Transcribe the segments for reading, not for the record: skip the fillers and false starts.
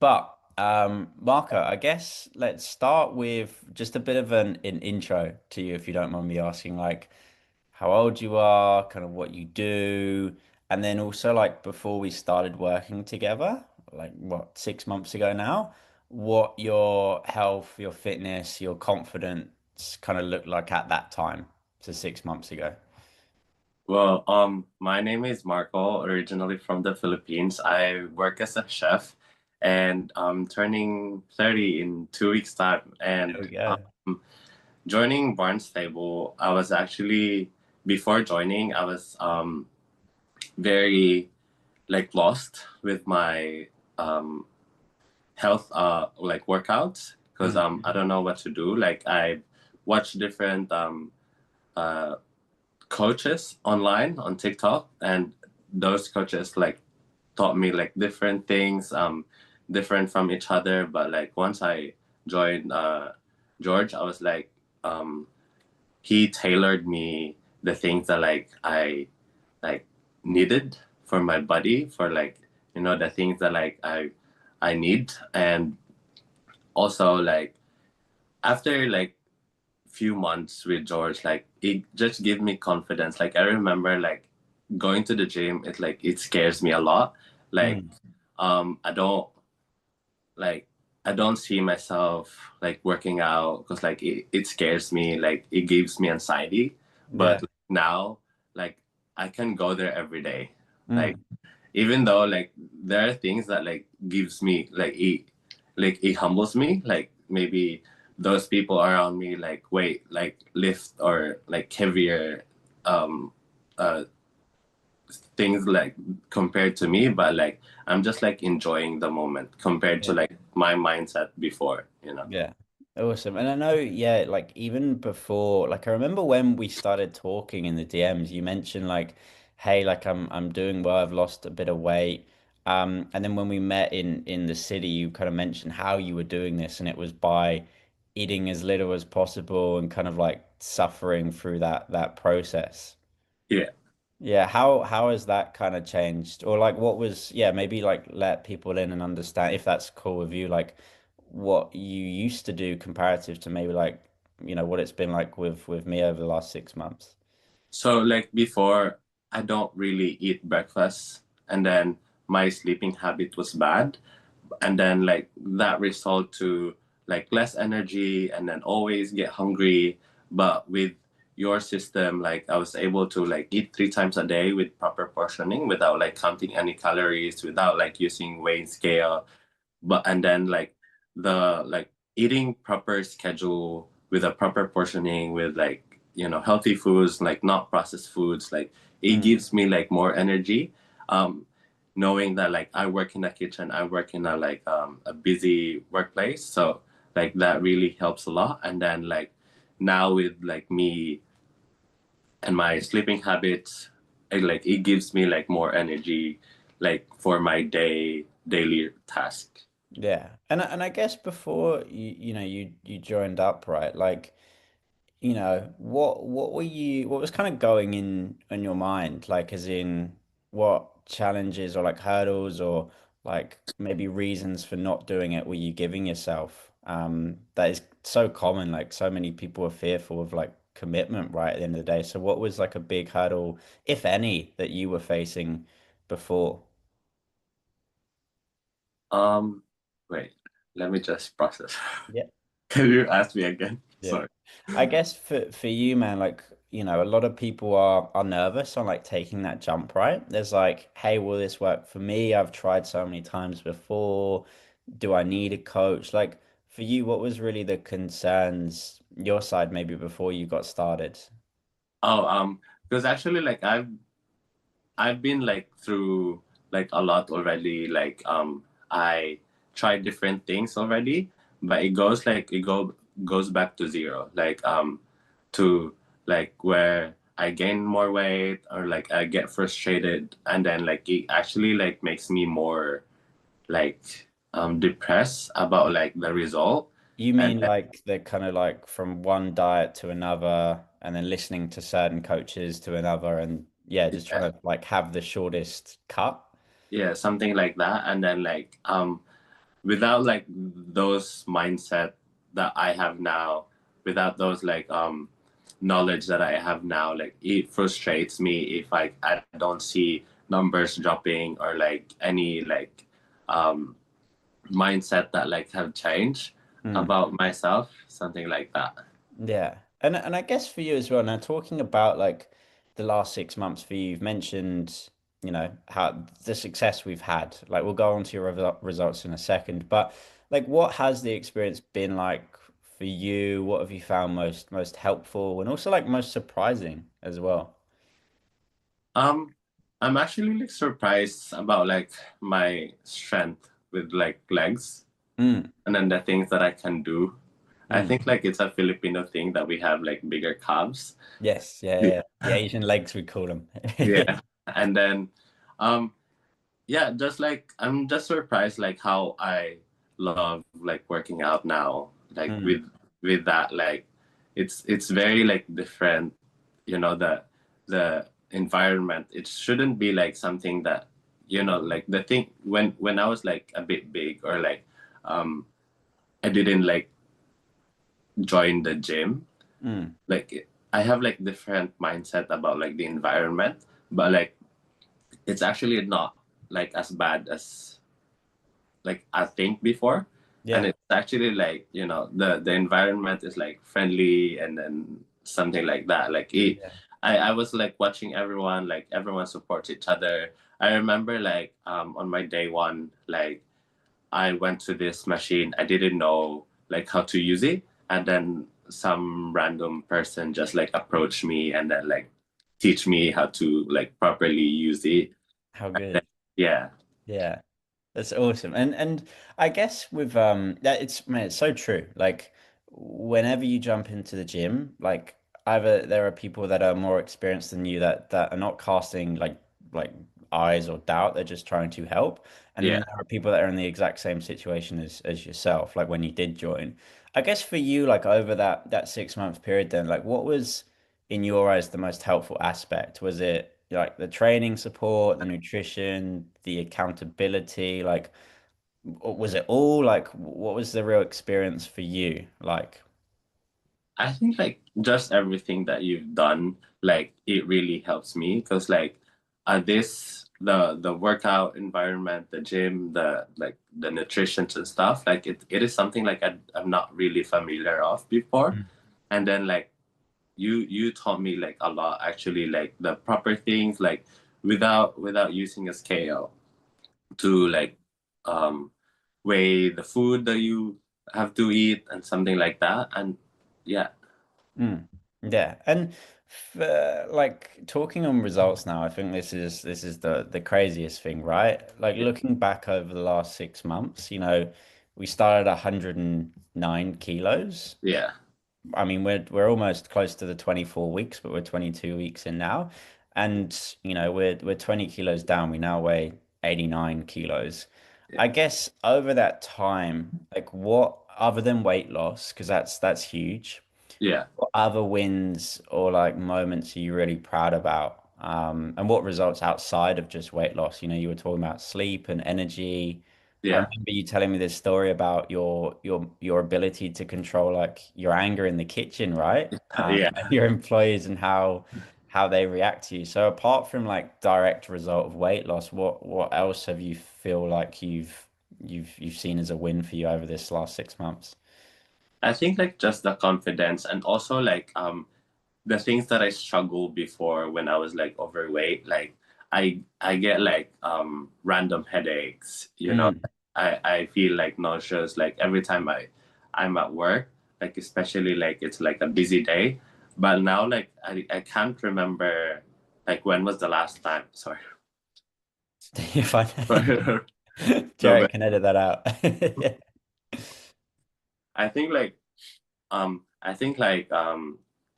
But Marco, I guess let's start with just a bit of an intro to you, if you don't mind me asking, like how old you are, kind of what you do, and then also like before we started working together, like what, 6 months ago now, what your health, your fitness, your confidence kind of looked like at that time, so 6 months ago. My name is Marco, originally from the Philippines. I work as a chef and I'm turning 30 in 2 weeks' time. There And we go. joining Barnstable, I was actually, before joining, I was very lost with my um, health workouts because Mm. I don't know what to do. Like I watch different uh, coaches online on TikTok, and those coaches taught me different things, different from each other. But once I joined George, I was um, he tailored me the things that I like needed for my body, for the things that I need, and also after few months with George, it just gave me confidence. Like I remember going to the gym, it scares me a lot. Like Mm. I don't like I don't see myself working out because it scares me, it gives me anxiety. Yeah. But now like I can go there every day. Like Mm. even though there are things that gives me it humbles me, maybe those people around me weight lift or heavier um uh things compared to me, but I'm just enjoying the moment compared to Yeah. my mindset before. Yeah. Awesome. And I know, yeah, like even before, like I remember when we started talking in the DMs, you mentioned like, hey, like I'm doing well, I've lost a bit of weight. And then when we met in the city, you kind of mentioned how you were doing this, and it was by eating as little as possible and kind of like suffering through that process. Yeah. Yeah, how has that kind of changed? Or like what was, yeah, maybe like let people in and understand if that's cool with you, like what you used to do comparative to maybe like, what it's been like with me over the last 6 months. So before, I don't really eat breakfast, and then my sleeping habit was bad, and then that result to less energy and then always get hungry. But with your system, I was able to eat 3 times a day with proper portioning without counting any calories, without using weighing scale. But and then the eating proper schedule with a proper portioning with healthy foods, not processed foods, it Mm. gives me more energy. um Knowing that I work in the kitchen, I work in a busy workplace, so that really helps a lot. And then now with me and my sleeping habits, it gives me more energy for my daily task. Yeah. And I guess before you joined up, right? Like what was kind of going in your mind, like as in what challenges or like hurdles or like maybe reasons for not doing it were you giving yourself? That is so common, like so many people are fearful of like commitment right at the end of the day. So what was like a big hurdle, if any, that you were facing before? Um, Wait, let me just process. Yeah. Can you ask me again? Yeah. Sorry. I guess for you, man, like, a lot of people are nervous on like taking that jump, right? There's like, hey, will this work for me? I've tried so many times before. Do I need a coach? Like for you, what was really the concerns your side maybe before you got started? Oh, because actually, I've been through a lot already. I tried different things already, but it goes back to zero. To where I gain more weight or I get frustrated, and then it actually makes me more depressed about the result. You And mean like the kind of like from one diet to another and then listening to certain coaches to another and yeah, just trying to like have the shortest cut? yeah, something like that. And then without like those mindset that I have now, without those like knowledge that I have now, like it frustrates me if I don't see numbers dropping or like any like um mindset that like have changed Mm. about myself, something like that. Yeah. And I guess for you as well, now talking about like the last 6 months for you, you've mentioned, how the success we've had. Like we'll go on to your results in a second, but like what has the experience been like for you? What have you found most helpful and also like most surprising as well? Um, I'm actually like surprised about like my strength with like legs Mm, and then the things that I can do. I mm. think like it's a Filipino thing that we have like bigger calves. Yes, yeah, yeah, Yeah. yeah. The Asian legs we call them. Yeah. And then um yeah, just like I'm just surprised like how I love like working out now. Like Mm, with that like it's very like different, the environment. It shouldn't be like something that like the thing when I was like a bit big or like um I didn't like join the gym. mm. Like I have like different mindset about like the environment, but like it's actually not like as bad as like I think before. And Yeah, it's actually like, the environment is like friendly and then something like that. yeah. I was like watching everyone, like everyone supports each other. I remember like on my day one, like I went to this machine. I didn't know like how to use it. And then some random person just like approached me and then like teach me how to like properly use it. How And then, good. yeah, Yeah. That's awesome. And I guess with that it's man, it's so true. Like whenever you jump into the gym, like either there are people that are more experienced than you that are not casting like eyes or doubt, they're just trying to help. And then yeah. there are people that are in the exact same situation as yourself, like when you did join. I guess for you, like over that 6 month period then, like what was in your eyes the most helpful aspect? Was it like the training support, the nutrition, the accountability? Like, was it all like what was the real experience for you? Like, I think like just everything that you've done, like it really helps me because like this the workout environment, the gym, the nutrition and stuff, like it is something like I'm not really familiar of before. Mm. And then like you taught me like a lot actually, like the proper things, like without using a scale to like um weigh the food that you have to eat and something like that. And yeah, Mm. Yeah, and like talking on results now, I think this is the craziest thing, right? Like yeah, looking back over the last 6 months, we started 109 kilos. yeah. I mean, we're almost close to the 24 weeks, but we're 22 weeks in now. And, we're 20 kilos down. We now weigh 89 kilos. Yeah. I guess over that time, like what other than weight loss, because that's huge, Yeah. what other wins or like moments are you really proud about? And what results outside of just weight loss? You were talking about sleep and energy. I Yeah. remember you telling me this story about your ability to control like your anger in the kitchen, right? Yeah. Your employees and how they react to you. So apart from like direct result of weight loss, what else have you feel like you've seen as a win for you over this last 6 months? I think like just the confidence and also like the things that I struggled before when I was like overweight, like I get like random headaches, Mm, I feel like nauseous like every time I'm at work, like especially like it's like a busy day. But now like I can't remember like when was the last time. Sorry. you're fine. No, but Jared can edit that out. I think like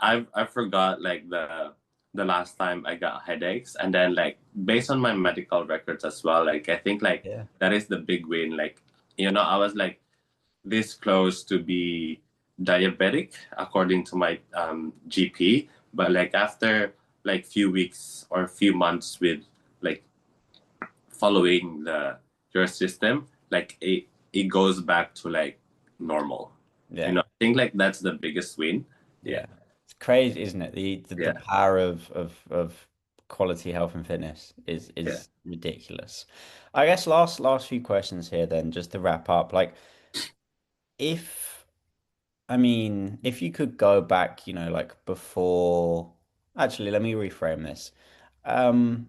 I forgot like the last time I got headaches, and then like based on my medical records as well, like I think like Yeah. that is the big win. Like I was like this close to be diabetic according to my GP, but like after like few weeks or few months with like following the your system, like it goes back to like normal. Yeah. I think like that's the biggest win. Yeah, Yeah. It's crazy, isn't it? The yeah, power of quality health and fitness yeah. is ridiculous. I guess last few questions here then, just to wrap up. Like if I mean, if you could go back, like before, actually, let me reframe this. Um,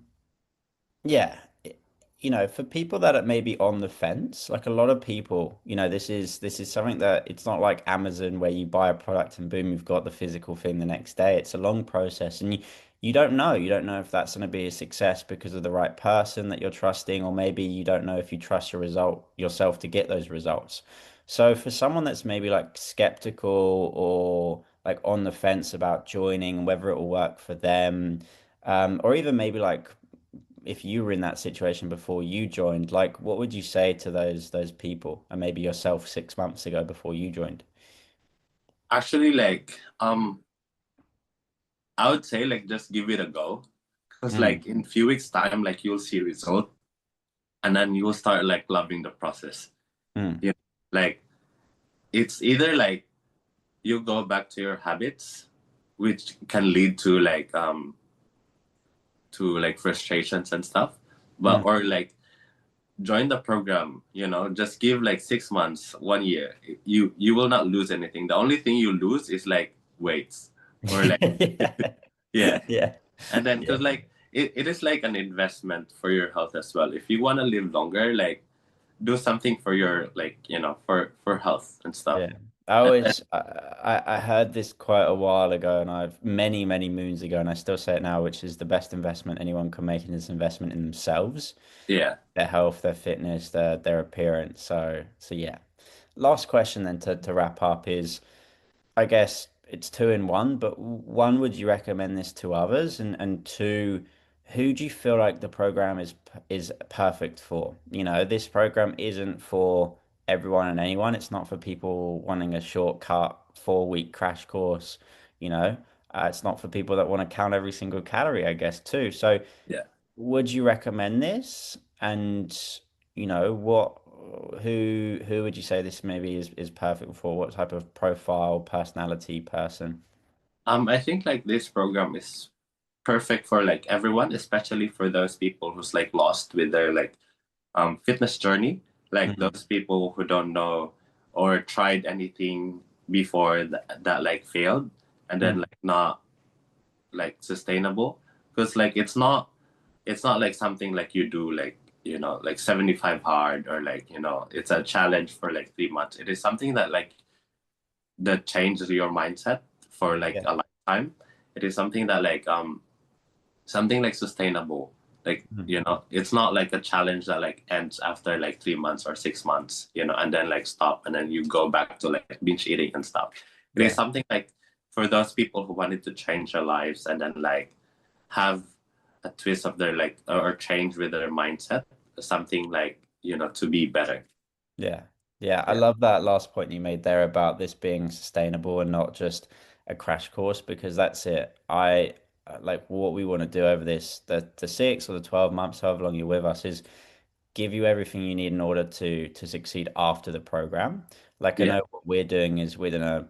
yeah, for people that are maybe on the fence, like a lot of people, this is something that it's not like Amazon where you buy a product and boom, you've got the physical thing the next day. It's a long process, and you don't know. You don't know if that's going to be a success because of the right person that you're trusting, or maybe you don't know if you trust your result yourself to get those results. So for someone that's maybe like skeptical or like on the fence about joining and whether it will work for them, or even maybe like if you were in that situation before you joined, like what would you say to those people and maybe yourself 6 months ago before you joined? Actually, like I would say like just give it a go. Because Mm, like in few weeks time, like you'll see result and then you'll start like loving the process. mm, You know, like it's either like you go back to your habits, which can lead to like frustrations and stuff. But mm. or like join the program, just give like 6 months, 1 year. You will not lose anything. The only thing you lose is like weights or like Yeah. yeah. Yeah. And then Yeah. because like it is like an investment for your health as well. If you want to live longer, like do something for your like for health and stuff. Yeah. I And then, always I heard this quite a while ago and I've many moons ago and I still say it now, which is the best investment anyone can make in this investment in themselves, yeah. their health, their fitness, their appearance. So yeah. Last question then to wrap up is I guess it's two in one, but one, would you recommend this to others? And two, who do you feel like the program is perfect for? This program isn't for everyone and anyone. It's not for people wanting a shortcut 4-week crash course, you know. It's not for people that want to count every single calorie, I guess, too. So Yeah. would you recommend this? And what who would you say this maybe is perfect for? What type of profile, personality, person? I think like this program is perfect for like everyone, especially for those people who's like lost with their like fitness journey, like Mm, those people who don't know or tried anything before that like failed and then mm, like not like sustainable because like it's not like something like you do like like 75 hard or like it's a challenge for like 3 months. It is something that like that changes your mindset for like yeah. a lifetime. It is something like sustainable. Like, Mm, it's not like a challenge that like ends after like 3 months or 6 months, and then like stop and then you go back to like binge eating and stuff. It is yeah. something like for those people who wanted to change their lives and then like have a twist of their like or change with their mindset, something like, to be better. Yeah. Yeah. I Yeah. love that last point you made there about this being sustainable and not just a crash course because that's it. I like what we want to do over this, the 6 or the 12 months, however long you're with us, is give you everything you need in order to succeed after the program. Like I Yeah. know what we're doing is we're gonna,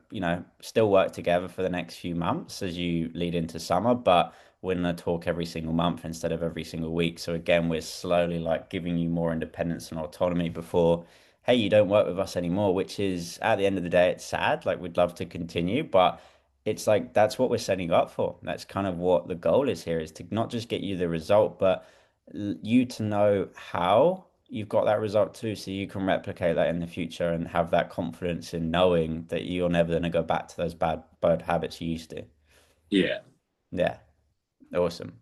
still work together for the next few months as you lead into summer, but we're gonna talk every single month instead of every single week. So again, we're slowly like giving you more independence and autonomy before, hey, you don't work with us anymore, which is at the end of the day, it's sad. Like we'd love to continue, but it's like that's what we're setting up for. That's kind of what the goal is here is to not just get you the result, but you to know how you've got that result too, so you can replicate that in the future and have that confidence in knowing that you're never going to go back to those bad habits you used to. Yeah. Yeah, awesome.